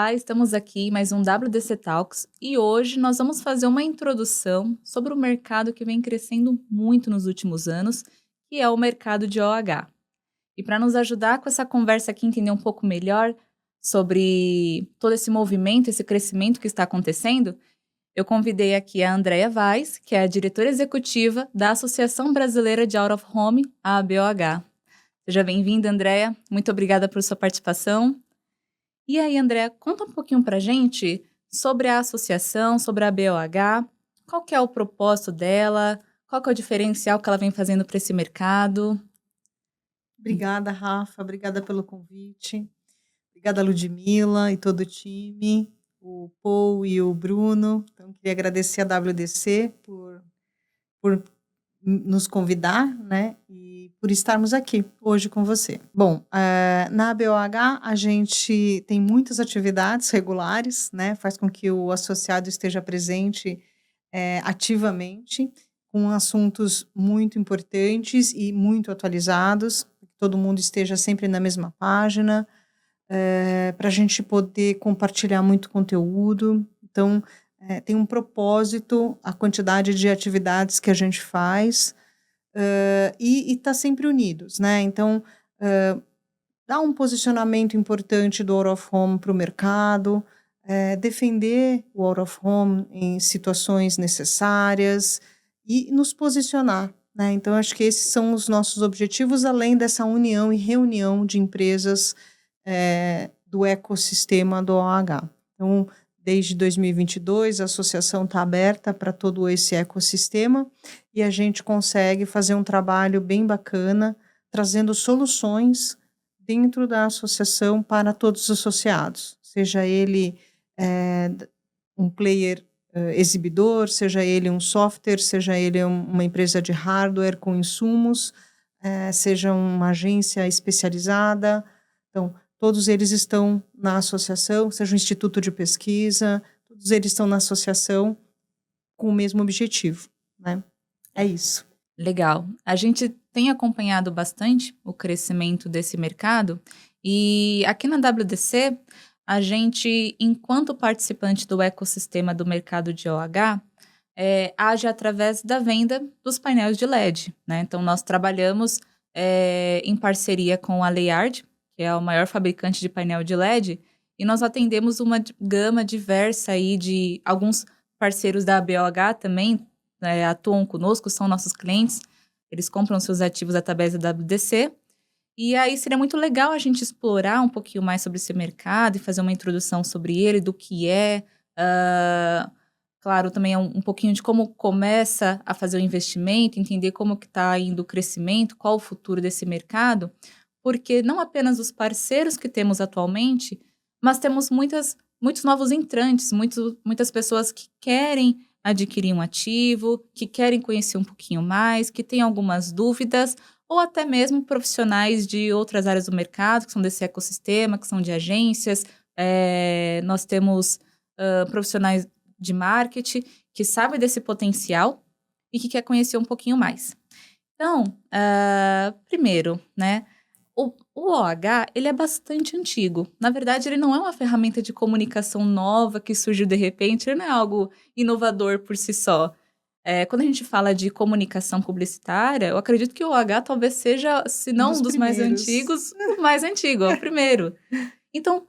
Olá, estamos aqui em mais um WDC Talks e hoje nós vamos fazer uma introdução sobre o mercado que vem crescendo muito nos últimos anos, que é o mercado de OH. E para nos ajudar com essa conversa aqui, entender um pouco melhor sobre todo esse movimento, esse crescimento que está acontecendo, eu convidei aqui a Andrea Vaz, que é a diretora executiva da Associação Brasileira de Out of Home, a ABOH. Seja bem-vinda, Andrea. Muito obrigada por sua participação. E aí, Andrea, conta um pouquinho pra gente sobre a associação, sobre a BOH, qual que é o propósito dela, qual que é o diferencial que ela vem fazendo para esse mercado. Obrigada, Rafa. Obrigada pelo convite. Obrigada, Ludmila e todo o time, o Paul e o Bruno. Então, queria agradecer a WDC por nos convidar, né? E por estarmos aqui hoje com você. Bom, na ABOH a gente tem muitas atividades regulares, né? Faz com que o associado esteja presente ativamente, com assuntos muito importantes e muito atualizados, que todo mundo esteja sempre na mesma página, para a gente poder compartilhar muito conteúdo. Então, tem um propósito, a quantidade de atividades que a gente faz, e está sempre unidos, né? Então, dá um posicionamento importante do out of home para o mercado, defender o out of home em situações necessárias e nos posicionar, né? Então, acho que esses são os nossos objetivos, além dessa união e reunião de empresas do ecossistema do OH. Então, desde 2022, a associação está aberta para todo esse ecossistema e a gente consegue fazer um trabalho bem bacana, trazendo soluções dentro da associação para todos os associados, seja ele um player exibidor, seja ele um software, seja ele uma empresa de hardware com insumos, seja uma agência especializada. Então, todos eles estão na associação, seja um instituto de pesquisa, todos eles estão na associação com o mesmo objetivo, né? É isso. Legal. A gente tem acompanhado bastante o crescimento desse mercado e aqui na WDC, a gente, enquanto participante do ecossistema do mercado de OH, age através da venda dos painéis de LED, né? Então, nós trabalhamos em parceria com a Layard, que é o maior fabricante de painel de LED, e nós atendemos uma gama diversa aí de alguns parceiros da BOH também, atuam conosco, são nossos clientes, eles compram seus ativos através da WDC, e aí seria muito legal a gente explorar um pouquinho mais sobre esse mercado e fazer uma introdução sobre ele, do que claro, também um pouquinho de como começa a fazer o investimento, entender como que está indo o crescimento, qual o futuro desse mercado, porque não apenas os parceiros que temos atualmente, mas temos muitos novos entrantes, muitas pessoas que querem adquirir um ativo, que querem conhecer um pouquinho mais, que têm algumas dúvidas, ou até mesmo profissionais de outras áreas do mercado, que são desse ecossistema, que são de agências. Nós temos profissionais de marketing que sabem desse potencial e que quer conhecer um pouquinho mais. Então, primeiro, né? O OH, ele é bastante antigo. Na verdade, ele não é uma ferramenta de comunicação nova que surgiu de repente, ele não é algo inovador por si só. Quando a gente fala de comunicação publicitária, eu acredito que o OH talvez seja, se não um dos mais antigos, o mais antigo, é o primeiro. Então,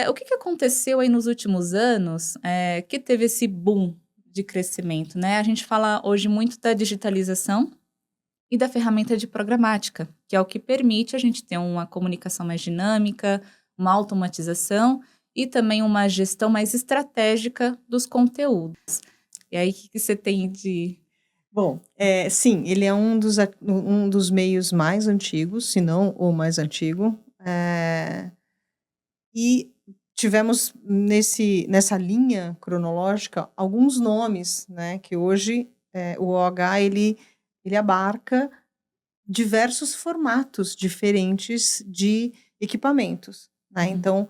o que aconteceu aí nos últimos anos que teve esse boom de crescimento, né? A gente fala hoje muito da digitalização e da ferramenta de programática, que é o que permite a gente ter uma comunicação mais dinâmica, uma automatização e também uma gestão mais estratégica dos conteúdos. E aí, o que você tem de... Bom, sim, ele é um dos meios mais antigos, se não o mais antigo, e tivemos nessa linha cronológica alguns nomes, né, que hoje o OH ele abarca diversos formatos diferentes de equipamentos, né? Então,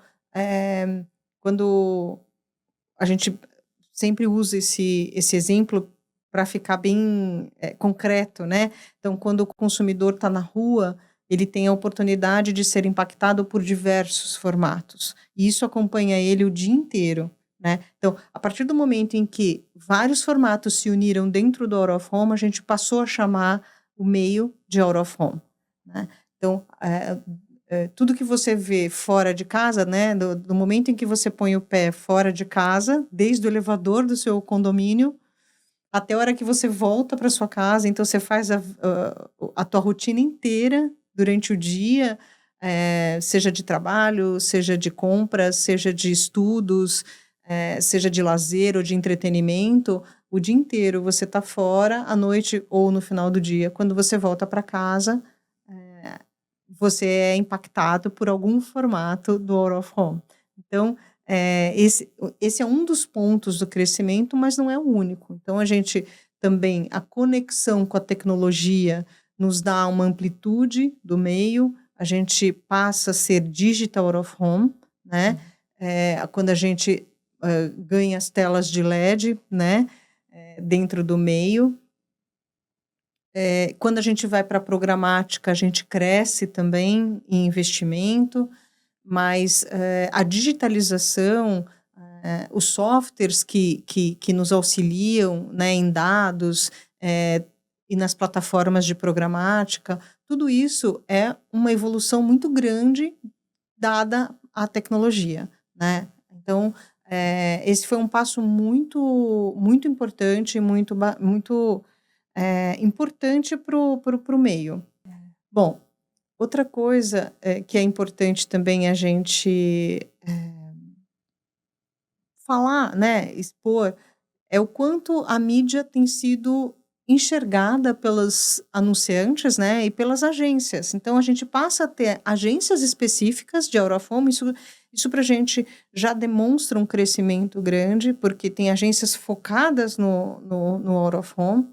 quando a gente sempre usa esse exemplo para ficar bem concreto, né? Então, quando o consumidor está na rua, ele tem a oportunidade de ser impactado por diversos formatos. E isso acompanha ele o dia inteiro, né? Então, a partir do momento em que vários formatos se uniram dentro do Out of Home, a gente passou a chamar o meio de Out of Home, né? Então, tudo que você vê fora de casa, né? Do momento em que você põe o pé fora de casa, desde o elevador do seu condomínio, até a hora que você volta para sua casa, então você faz a tua rotina inteira durante o dia, seja de trabalho, seja de compras, seja de estudos, seja de lazer ou de entretenimento, o dia inteiro você está fora, à noite ou no final do dia. Quando você volta para casa, você é impactado por algum formato do Out of Home. Então, esse é um dos pontos do crescimento, mas não é o único. Então, a gente também, a conexão com a tecnologia nos dá uma amplitude do meio, a gente passa a ser digital out of home, né? Quando a gente ganha as telas de LED, né? Dentro do meio. Quando a gente vai para a programática, a gente cresce também em investimento, mas a digitalização, os softwares que nos auxiliam, né, em dados e nas plataformas de programática, tudo isso é uma evolução muito grande dada a tecnologia, né? Então, esse foi um passo muito, muito importante, muito importante para o meio. Bom, outra coisa que é importante também a gente falar, né, expor, é o quanto a mídia tem sido enxergada pelos anunciantes, né, e pelas agências. Então, a gente passa a ter agências específicas de out of home, isso para a gente já demonstra um crescimento grande, porque tem agências focadas no out of home,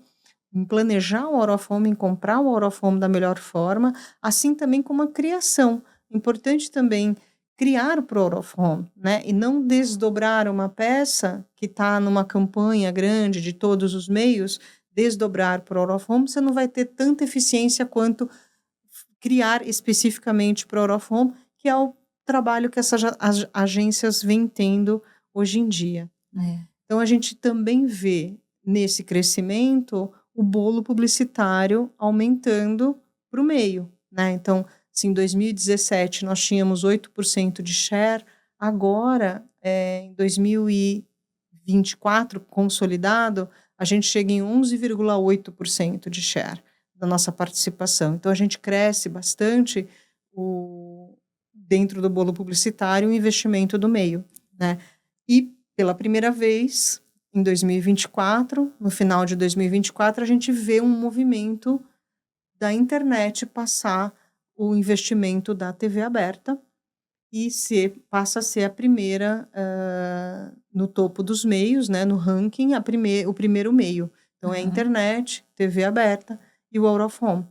em planejar o out of home, em comprar o out of home da melhor forma, assim também como a criação. Importante também criar para o out of home, né? E não desdobrar uma peça que está numa campanha grande de todos os meios, desdobrar para o out of home, você não vai ter tanta eficiência quanto criar especificamente para o out of home, que é o trabalho que essas agências vêm tendo hoje em dia. Então, a gente também vê nesse crescimento o bolo publicitário aumentando para o meio, né? Então, se em 2017 nós tínhamos 8% de share, agora, em 2024, consolidado, a gente chega em 11,8% de share da nossa participação. Então, a gente cresce bastante dentro do bolo publicitário o investimento do meio, né? E, pela primeira vez, em 2024, no final de 2024, a gente vê um movimento da internet passar o investimento da TV aberta e passa a ser a primeira no topo dos meios, né, no ranking, o primeiro meio. Então, é a internet, TV aberta e o out of home.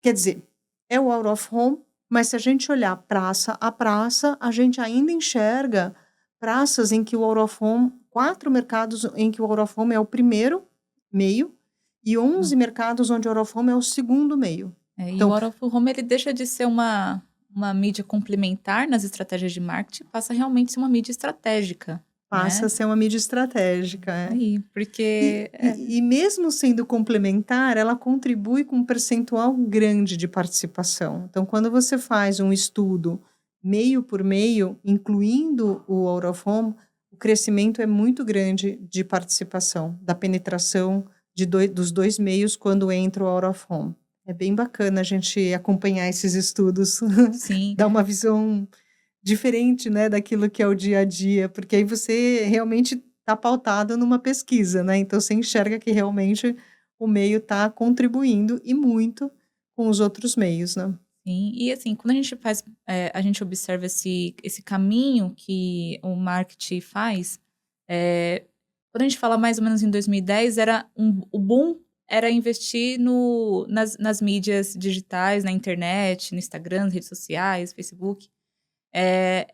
Quer dizer, é o out of home, mas se a gente olhar praça a praça, a gente ainda enxerga praças em que o out of home, 4 mercados em que o out of home é o primeiro meio e 11 mercados onde o out of home é o segundo meio. Então, e o out of home ele deixa de ser uma mídia complementar nas estratégias de marketing, passa realmente a ser uma mídia estratégica. Passa a ser uma mídia estratégica. Aí, porque... E mesmo sendo complementar, ela contribui com um percentual grande de participação. Então, quando você faz um estudo meio por meio, incluindo o out of home, o crescimento é muito grande de participação, da penetração dos dois meios quando entra o out of home. É bem bacana a gente acompanhar esses estudos. Sim. Dar uma visão diferente, né, daquilo que é o dia a dia, porque aí você realmente está pautado numa pesquisa, né? Então você enxerga que realmente o meio está contribuindo e muito com os outros meios, né? Sim, e assim, quando a gente a gente observa esse caminho que o marketing faz, quando a gente fala mais ou menos em 2010, o boom era investir nas mídias digitais, na internet, no Instagram, nas redes sociais, Facebook.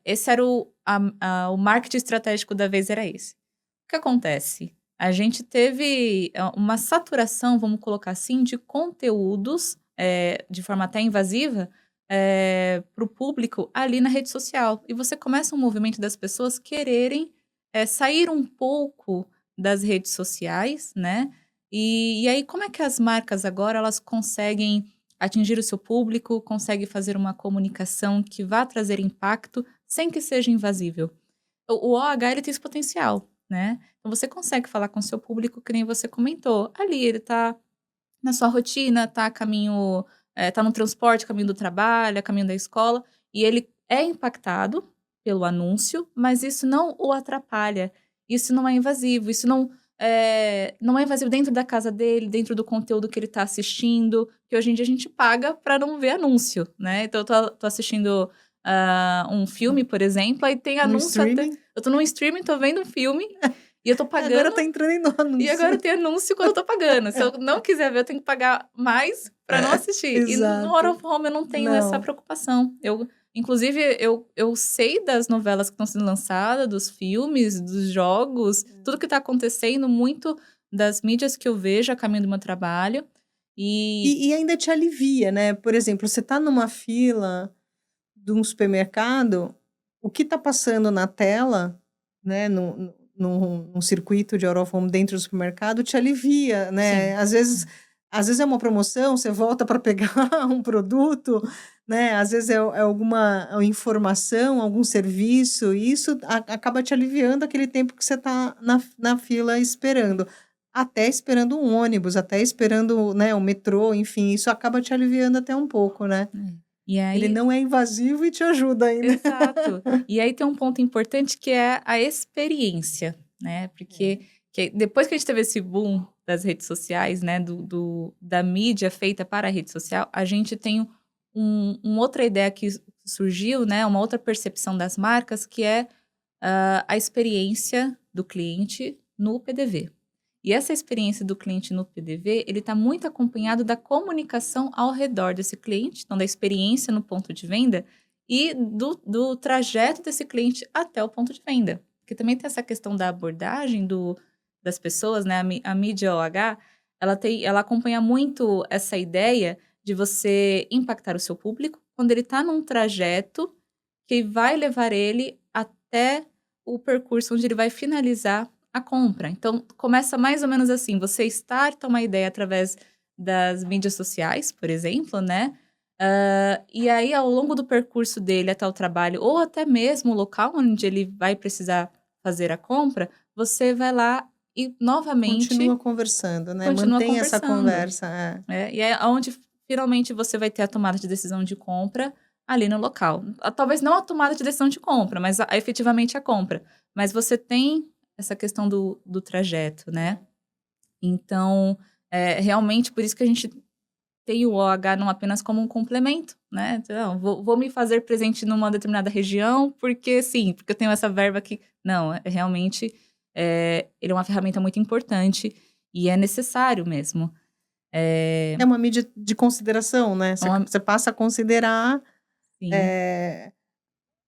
Esse era o marketing estratégico da vez, era esse. O que acontece? A gente teve uma saturação, vamos colocar assim, de conteúdos de forma até invasiva, para o público ali na rede social. E você começa um movimento das pessoas quererem sair um pouco das redes sociais, né? E aí, como é que as marcas agora elas conseguem atingir o seu público, conseguem fazer uma comunicação que vá trazer impacto sem que seja invasível? O OH, ele tem esse potencial, né? Então, você consegue falar com o seu público, que nem você comentou. Ali, ele tá na sua rotina, tá a caminho, tá no transporte, caminho do trabalho, a caminho da escola, e ele é impactado pelo anúncio, mas isso não o atrapalha, isso não é invasivo, isso não é invasivo dentro da casa dele, dentro do conteúdo que ele tá assistindo, que hoje em dia a gente paga para não ver anúncio, né? Então eu tô assistindo um filme, por exemplo, aí tem No anúncio até. streaming. Eu tô num streaming, tô vendo um filme, e eu tô Agora pagando. tá entrando no E anúncio. agora tem anúncio quando eu tô pagando. Se eu não quiser ver, eu tenho que pagar mais para não assistir. E no Out Exato. of Home eu não tenho essa Não. preocupação. Inclusive, eu sei das novelas que estão sendo lançadas, dos filmes, dos jogos, tudo que tá acontecendo, muito das mídias que eu vejo a caminho do meu trabalho. E ainda te alivia, né? Por exemplo, você tá numa fila de um supermercado, o que tá passando na tela, né, num circuito de out of home dentro do supermercado, te alivia, né? Sim. Às vezes é uma promoção, você volta para pegar um produto, né? Às vezes é alguma informação, algum serviço, e isso acaba te aliviando aquele tempo que você tá na fila esperando. Até esperando um ônibus, até esperando, né, o metrô, enfim, isso acaba te aliviando até um pouco, né? E Ele aí, não é invasivo e te ajuda ainda. exato. E aí tem um ponto importante que é a experiência, né? Porque depois que a gente teve esse boom das redes sociais, né? Da mídia feita para a rede social, a gente tem uma outra ideia que surgiu, né? Uma outra percepção das marcas, que é a experiência do cliente no PDV. E essa experiência do cliente no PDV, ele está muito acompanhado da comunicação ao redor desse cliente, então da experiência no ponto de venda e do trajeto desse cliente até o ponto de venda. Porque também tem essa questão da abordagem das pessoas, né? A mídia OH, ela acompanha muito essa ideia de você impactar o seu público quando ele está num trajeto que vai levar ele até o percurso onde ele vai finalizar a compra. Então, começa mais ou menos assim, você starta uma ideia através das mídias sociais, por exemplo, né? E aí, ao longo do percurso dele até o trabalho, ou até mesmo o local onde ele vai precisar fazer a compra, você vai lá e novamente Continua conversando, né? continua Mantém essa conversando. conversa. E é onde finalmente você vai ter a tomada de decisão de compra ali no local. Talvez não a tomada de decisão de compra, mas efetivamente a compra. Mas você tem essa questão do trajeto, né? Então, realmente por isso que a gente tem o OH não apenas como um complemento, né? Então, vou me fazer presente numa determinada região porque sim, porque eu tenho essa verba aqui. Não, realmente ele é uma ferramenta muito importante e é necessário mesmo. É uma mídia de consideração, né? Você passa a considerar Sim.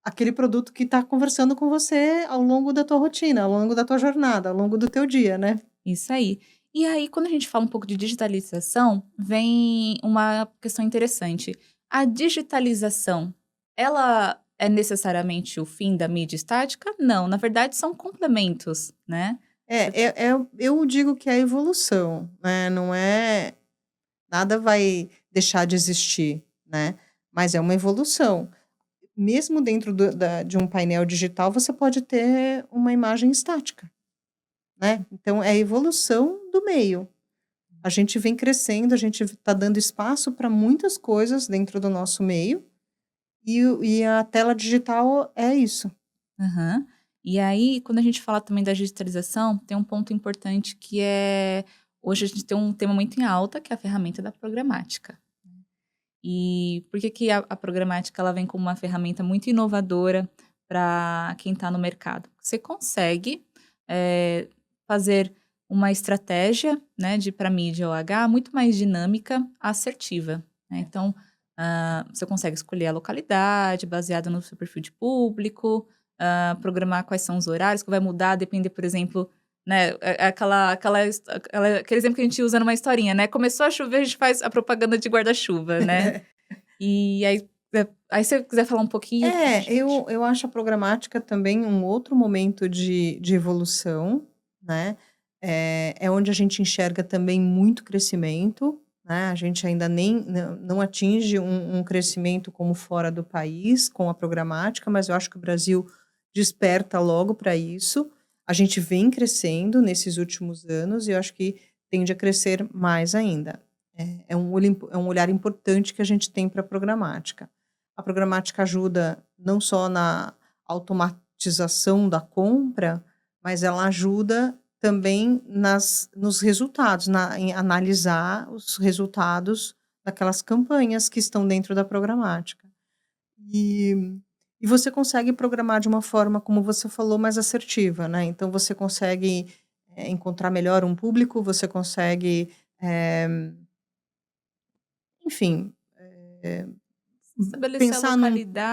aquele produto que está conversando com você ao longo da tua rotina, ao longo da tua jornada, ao longo do teu dia, né? Isso aí. E aí, quando a gente fala um pouco de digitalização, vem uma questão interessante. A digitalização, ela é necessariamente o fim da mídia estática? Não, na verdade são complementos, né? Eu digo que é evolução, né? Não é. Nada vai deixar de existir, né? Mas é uma evolução. Mesmo dentro de um painel digital, você pode ter uma imagem estática, né? Então, é a evolução do meio. A gente vem crescendo, a gente está dando espaço para muitas coisas dentro do nosso meio, e a tela digital é isso. Aham. E aí, quando a gente fala também da digitalização, tem um ponto importante que é... Hoje a gente tem um tema muito em alta, que é a ferramenta da programática. E por que que a programática ela vem como uma ferramenta muito inovadora para quem está no mercado? Você consegue fazer uma estratégia, né, para mídia OH muito mais dinâmica, assertiva, né? Então, você consegue escolher a localidade baseada no seu perfil de público, programar quais são os horários que vai mudar, depender, por exemplo, né? É aquele exemplo que a gente usa numa historinha, né? Começou a chover, a gente faz a propaganda de guarda-chuva, né? E aí, se você quiser falar um pouquinho pra É, gente. eu acho a programática também um outro momento de evolução, né? É onde a gente enxerga também muito crescimento, né? A gente ainda nem não atinge um crescimento como fora do país com a programática, mas eu acho que o Brasil desperta logo para isso. A gente vem crescendo nesses últimos anos e eu acho que tende a crescer mais ainda. É um olhar importante que a gente tem para a programática. A programática ajuda não só na automatização da compra, mas ela ajuda também nos resultados, em analisar os resultados daquelas campanhas que estão dentro da programática. E, e você consegue programar de uma forma, como você falou, mais assertiva, né? Então você consegue encontrar melhor um público, você consegue, enfim, eh, Estabelecer a Pensar num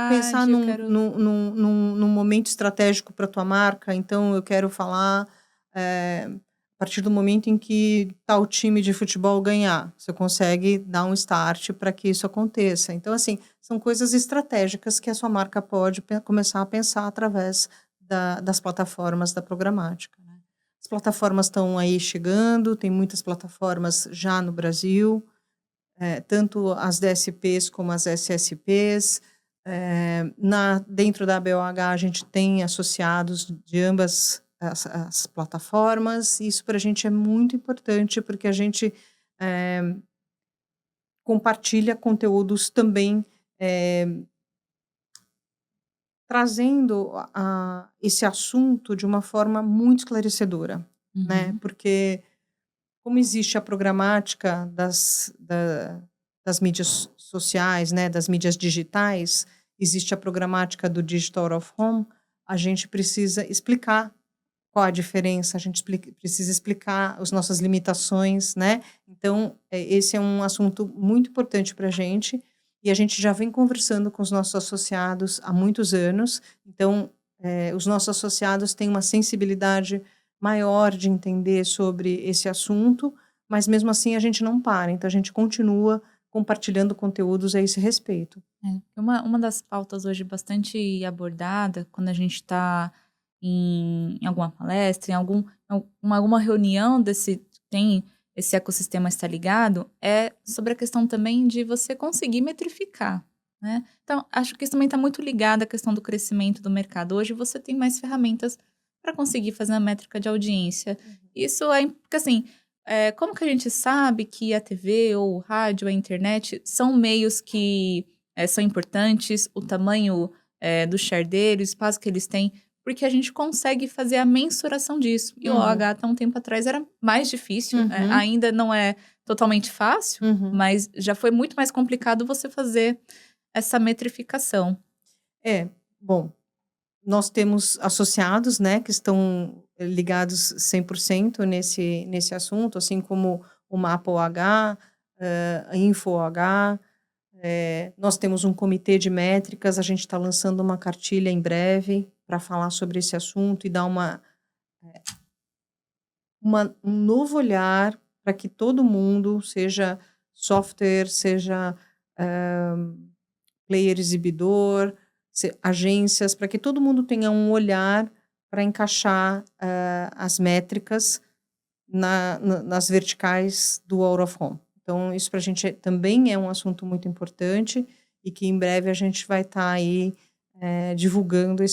pensar localidade, eu quero. num momento estratégico para tua marca, então eu quero falar, a partir do momento em que tal time de futebol ganhar, você consegue dar um start para que isso aconteça. Então, assim, são coisas estratégicas que a sua marca pode começar a pensar através das plataformas da programática, né. As plataformas estão aí chegando, tem muitas plataformas já no Brasil, tanto as DSPs como as SSPs. Dentro da BOH, a gente tem associados de ambas as plataformas. Isso para a gente é muito importante, porque a gente compartilha conteúdos também, trazendo esse assunto de uma forma muito esclarecedora, né? Uhum. Porque como existe a programática das mídias sociais, né, das mídias digitais, existe a programática do Digital Out of Home, a gente precisa explicar qual a diferença, a gente precisa explicar as nossas limitações, né? Então, esse é um assunto muito importante para a gente já vem conversando com os nossos associados há muitos anos, então, os nossos associados têm uma sensibilidade maior de entender sobre esse assunto, mas mesmo assim a gente não para, então a gente continua compartilhando conteúdos a esse respeito. Uma das pautas hoje bastante abordada, quando a gente está em alguma palestra, alguma reunião tem esse ecossistema está ligado, é sobre a questão também de você conseguir metrificar, né? Então, acho que isso também está muito ligado à questão do crescimento do mercado. Hoje você tem mais ferramentas para conseguir fazer a métrica de audiência. Isso é porque assim, como que a gente sabe que a TV ou o rádio, a internet são meios que são importantes, o tamanho do share deles, o espaço que eles têm, porque a gente consegue fazer a mensuração disso. E o Uhum, OH, até um tempo atrás, era mais difícil, uhum, ainda não é totalmente fácil, uhum. mas já foi muito mais complicado você fazer essa metrificação. É, bom, nós temos associados, né, que estão ligados 100% nesse assunto, assim como o Mapa OH, a Info OH. Nós temos um comitê de métricas, a gente está lançando uma cartilha em breve para falar sobre esse assunto e dar um novo olhar para que todo mundo, seja software, seja player exibidor, agências, para que todo mundo tenha um olhar para encaixar as métricas nas verticais do Out of Home. Então, isso para a gente também é um assunto muito importante e que em breve a gente vai estar aí divulgando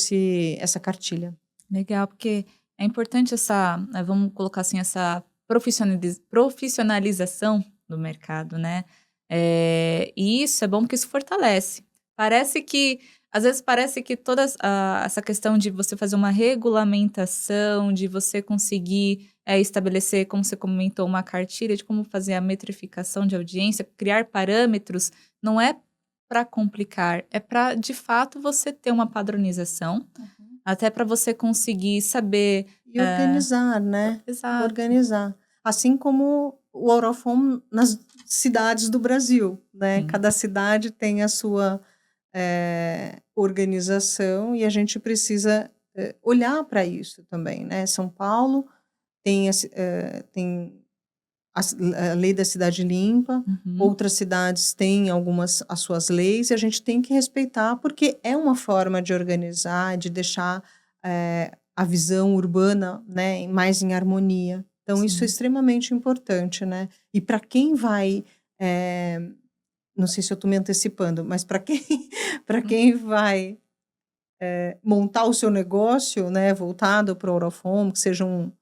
essa cartilha. Legal, porque é importante vamos colocar assim, essa profissionalização do mercado, né? E isso é bom porque isso fortalece. Às vezes parece que toda essa questão de você fazer uma regulamentação, de você conseguir estabelecer, como você comentou, uma cartilha de como fazer a metrificação de audiência, criar parâmetros, não é para complicar, é para, de fato, você ter uma padronização até para você conseguir saber. E organizar, né? Exato. Organizar. Assim como o Out of Home nas cidades do Brasil, né? Sim. Cada cidade tem a sua organização e a gente precisa olhar para isso também, né? São Paulo tem a lei da cidade limpa, Uhum. outras cidades têm as suas leis, e a gente tem que respeitar, porque é uma forma de organizar, de deixar a visão urbana, né, mais em harmonia. Então, isso é Sim. extremamente importante, né? E para quem vai, eh, não sei se eu estou me antecipando, mas para quem, para Hum. quem vai montar o seu negócio, né, voltado para o Out of Home, que seja um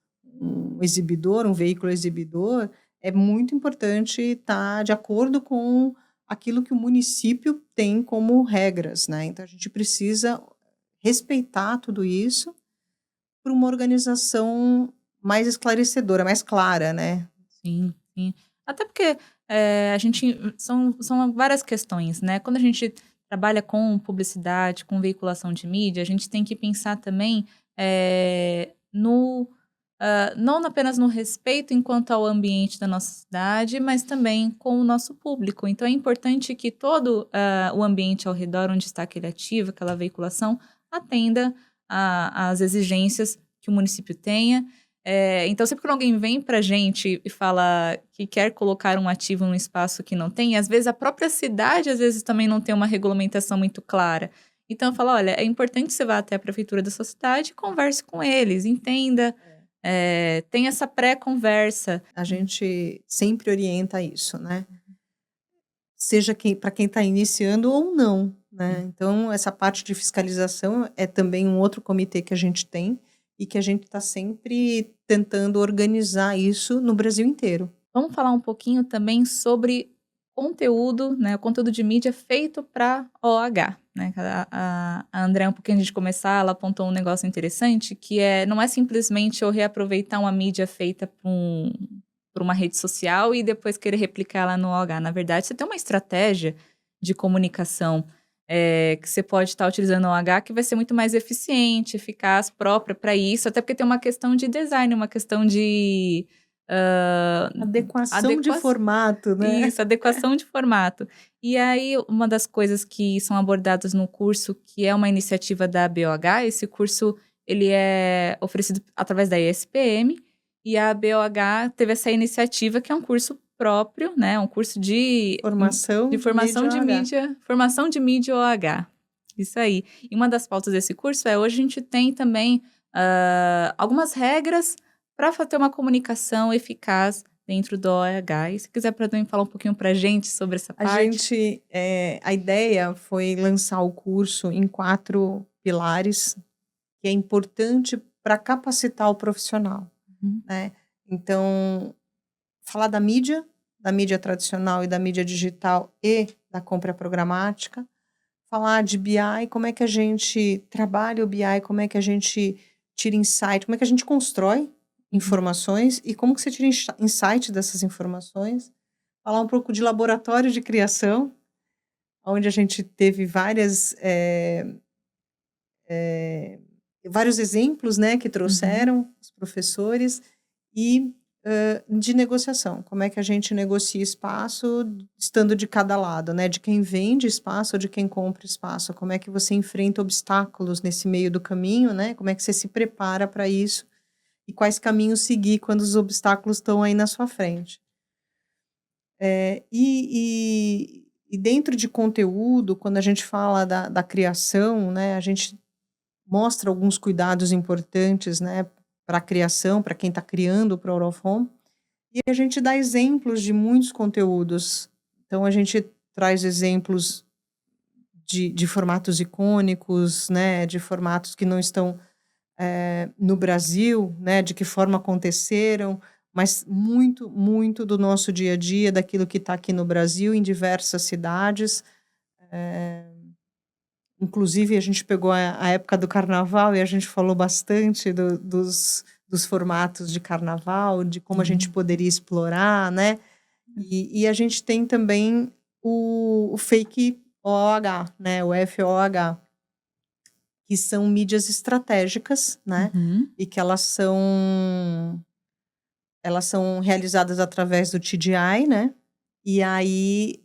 exibidor, um veículo exibidor, é muito importante estar de acordo com aquilo que o município tem como regras, né? Então a gente precisa respeitar tudo isso para uma organização mais esclarecedora, mais clara, né? Sim, sim. Até porque, a gente são várias questões, né. Quando a gente trabalha com publicidade, com veiculação de mídia, a gente tem que pensar também, no não apenas no respeito enquanto ao ambiente da nossa cidade, mas também com o nosso público. Então é importante que todo, o ambiente ao redor onde está aquele ativo, aquela veiculação, atenda a às exigências que o município tenha. Então sempre quando alguém vem pra gente e fala que quer colocar um ativo num espaço que não tem, às vezes a própria cidade, às vezes, também não tem uma regulamentação muito clara. Então eu falo: "Olha, é importante que você vá até a prefeitura da sua cidade e converse com eles, entenda, tenha essa pré-conversa". A gente sempre orienta isso, né? Seja quem, para quem está iniciando ou não, né? Sim. Então, essa parte de fiscalização é também um outro comitê que a gente tem e que a gente está sempre tentando organizar isso no Brasil inteiro. Vamos falar um pouquinho também sobre conteúdo, né, o conteúdo de mídia feito para OH, né, a Andrea, um pouquinho antes de começar, ela apontou um negócio interessante, que não é simplesmente eu reaproveitar uma mídia feita pra uma rede social e depois querer replicar ela no OH. Na verdade, você tem uma estratégia de comunicação, que você pode estar utilizando no OH, que vai ser muito mais eficiente, eficaz, própria para isso, até porque tem uma questão de design, uma questão de, hã, Adequação de adequa formato, né? isso, adequação de formato. E aí, uma das coisas que são abordadas no curso, que é uma iniciativa da BOH, esse curso ele é oferecido através da ESPM, e a BOH teve essa iniciativa que é um curso próprio, né, um curso Formação de de formação mídia de OH. mídia OH. Isso aí. E uma das pautas desse curso hoje a gente tem também, algumas regras para ter uma comunicação eficaz dentro do OH. E se quiser para também falar um pouquinho pra gente sobre essa A parte. gente, a ideia foi lançar o curso em 4 pilares, que é importante para capacitar o profissional, Uhum. né? Então, falar da mídia tradicional e da mídia digital e da compra programática, falar de BI, como é que a gente trabalha o BI, como é que a gente tira insight, como é que a gente constrói Uhum. informações e como que você tira insight dessas informações. Falar um pouco de laboratório de criação, onde a gente teve vários exemplos, né, que Uhum. trouxeram os professores e de negociação. Como é que a gente negocia espaço estando de cada lado, né? De quem vende espaço ou de quem compra espaço. Como é que você enfrenta obstáculos nesse meio do caminho, né? Como é que você se prepara para isso e quais caminhos seguir quando os obstáculos estão aí na sua frente. E dentro de conteúdo, quando a gente fala da criação, né? A gente mostra alguns cuidados importantes, né, para a criação, para quem está criando para o Out of Home, e a gente dá exemplos de muitos conteúdos. Então a gente traz exemplos de formatos icônicos, né, de formatos que não estão no Brasil, né, de que forma aconteceram, mas muito, muito do nosso dia a dia, daquilo que está aqui no Brasil, em diversas cidades. Inclusive, a gente pegou a época do carnaval e a gente falou bastante dos formatos de carnaval, de como a gente Sim. poderia explorar, né? E a gente tem também o fake OH, né? O FOH, que são mídias estratégicas, né? Uhum. E que elas são realizadas através do TDI, né? E aí,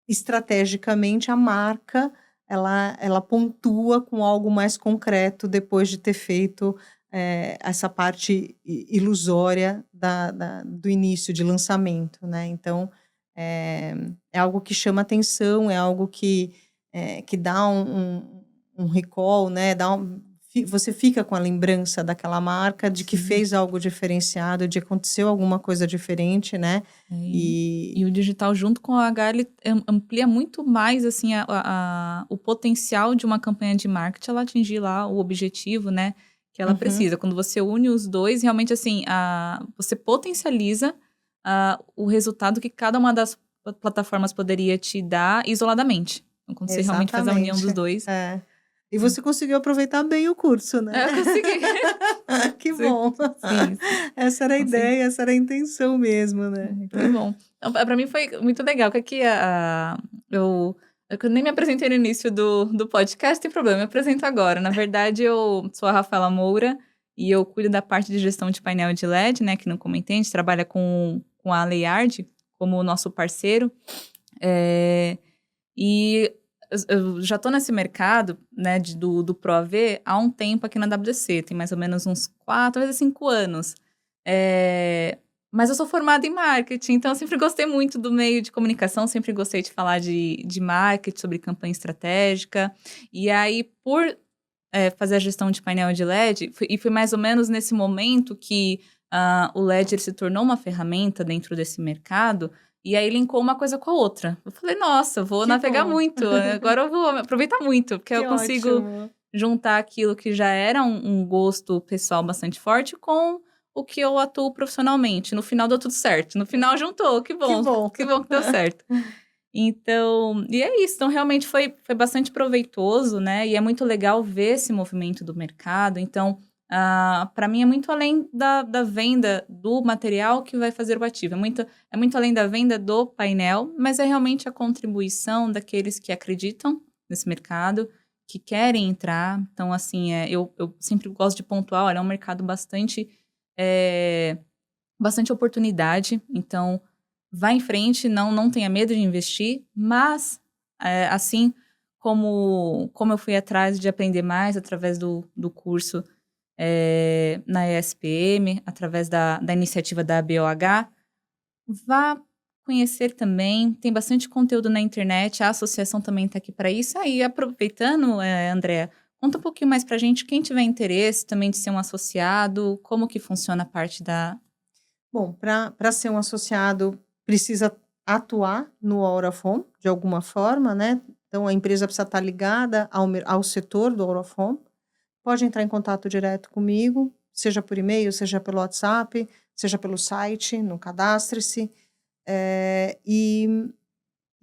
estrategicamente, a marca ela pontua com algo mais concreto depois de ter feito essa parte ilusória do início de lançamento, né? Então, é algo que chama atenção, é algo que dá um recall, né? Você fica com a lembrança daquela marca, de que Sim. fez algo diferenciado, de que aconteceu alguma coisa diferente, né? E o digital junto com o H, ele amplia muito mais, assim, o potencial de uma campanha de marketing, ela atingir lá o objetivo, né, que ela precisa. Quando você une os dois, realmente, assim, você potencializa o resultado que cada uma das plataformas poderia te dar isoladamente. Então, quando você realmente faz a união dos dois. E você conseguiu aproveitar bem o curso, né? Eu consegui. Que bom. Sim. Essa era a ideia, essa era a intenção mesmo, né? Que bom. Então, para mim foi muito legal, que aqui eu nem me apresentei no início do podcast, tem problema, eu me apresento agora. Na verdade, eu sou a Rafaela Moura e eu cuido da parte de gestão de painel de LED, né, que não comentei, a gente trabalha com a Layard como o nosso parceiro. E eu já estou nesse mercado, né, do Pro AV há um tempo aqui na WDC, tem mais ou menos uns 4, às vezes 5 anos. Mas eu sou formada em marketing, então eu sempre gostei muito do meio de comunicação, sempre gostei de falar de marketing, sobre campanha estratégica. E aí, por fazer a gestão de painel de LED, e foi mais ou menos nesse momento que o LED ele se tornou uma ferramenta dentro desse mercado, e aí linkou uma coisa com a outra. Eu falei, nossa, vou navegar muito, agora eu vou aproveitar muito, porque eu consigo juntar aquilo que já era um gosto pessoal bastante forte com o que eu atuo profissionalmente. No final deu tudo certo. No final juntou, que bom. Que bom que deu certo. Então, e é isso. Então, realmente foi bastante proveitoso, né? E é muito legal ver esse movimento do mercado. Então, para mim é muito além da venda do material que vai fazer o ativo. É muito além da venda do painel, mas é realmente a contribuição daqueles que acreditam nesse mercado, que querem entrar. Então, assim, eu sempre gosto de pontuar, olha, é um mercado bastante oportunidade, então vá em frente, não tenha medo de investir, mas assim como eu fui atrás de aprender mais através do curso na ESPM, através da iniciativa da BOH, vá conhecer também, tem bastante conteúdo na internet, a associação também está aqui para isso. Aí, aproveitando, Andréa, conta um pouquinho mais para a gente, quem tiver interesse também de ser um associado, como que funciona a parte da... Bom, para ser um associado, precisa atuar no Out of Home, de alguma forma, né? Então, a empresa precisa estar ligada ao setor do Out of Home. Pode entrar em contato direto comigo, seja por e-mail, seja pelo WhatsApp, seja pelo site, no Cadastre-se. E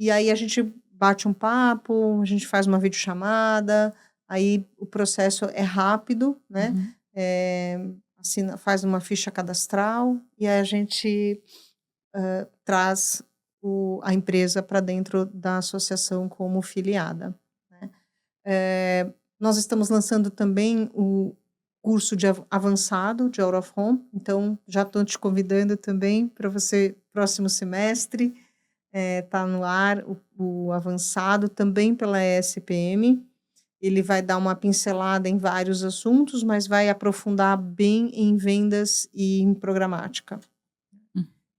aí a gente bate um papo, a gente faz uma videochamada, aí o processo é rápido, né? Faz uma ficha cadastral e aí a gente traz a empresa para dentro da associação como filiada, né? Nós estamos lançando também o curso de avançado de Out of Home, então já estou te convidando também para você, próximo semestre, tá no ar o avançado, também pela ESPM. Ele vai dar uma pincelada em vários assuntos, mas vai aprofundar bem em vendas e em programática.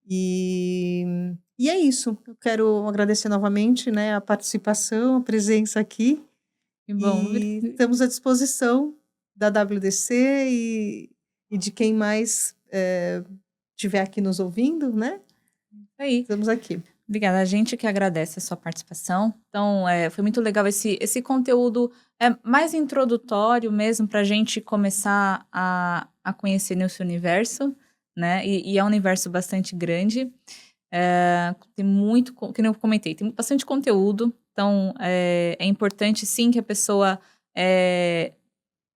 E é isso. Eu quero agradecer novamente, né, a participação, a presença aqui. Que bom. E estamos à disposição da WDC e de quem mais estiver aqui nos ouvindo, né? Aí. Estamos aqui. Obrigada, a gente que agradece a sua participação. Então, foi muito legal esse conteúdo mais introdutório mesmo para a gente começar a conhecer nesse universo, né? E é um universo bastante grande. Tem muito, que eu comentei, tem bastante conteúdo. Então, é importante sim que a pessoa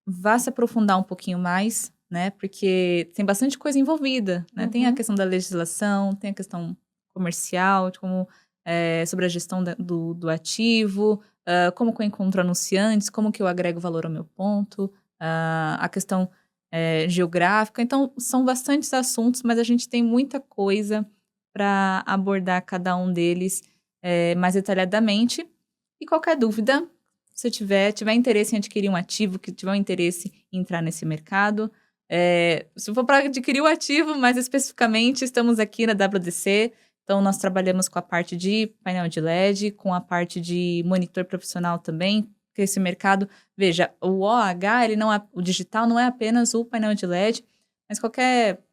vá se aprofundar um pouquinho mais, né? Porque tem bastante coisa envolvida, né? Tem a questão da legislação, tem a questão comercial, de como, sobre a gestão do ativo, como que eu encontro anunciantes, como que eu agrego valor ao meu ponto, a questão geográfica. Então, são bastantes assuntos, mas a gente tem muita coisa para abordar cada um deles mais detalhadamente. E qualquer dúvida, se tiver interesse em adquirir um ativo, que tiver um interesse em entrar nesse mercado, Se for para adquirir o ativo, mais especificamente, estamos aqui na WDC. Então, nós trabalhamos com a parte de painel de LED, com a parte de monitor profissional também, porque esse mercado, veja, o OH, o digital não é apenas o painel de LED, mas qualquer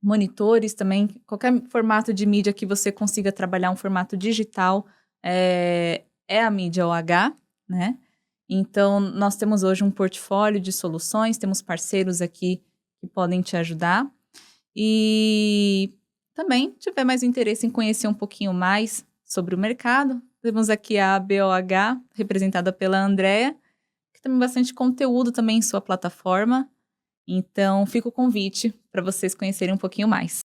monitores também, qualquer formato de mídia que você consiga trabalhar um formato digital é a mídia OH, né? Então, nós temos hoje um portfólio de soluções, temos parceiros aqui que podem te ajudar. E também, se tiver mais interesse em conhecer um pouquinho mais sobre o mercado, temos aqui a BOH, representada pela Andrea, que tem bastante conteúdo também em sua plataforma. Então, fica o convite para vocês conhecerem um pouquinho mais.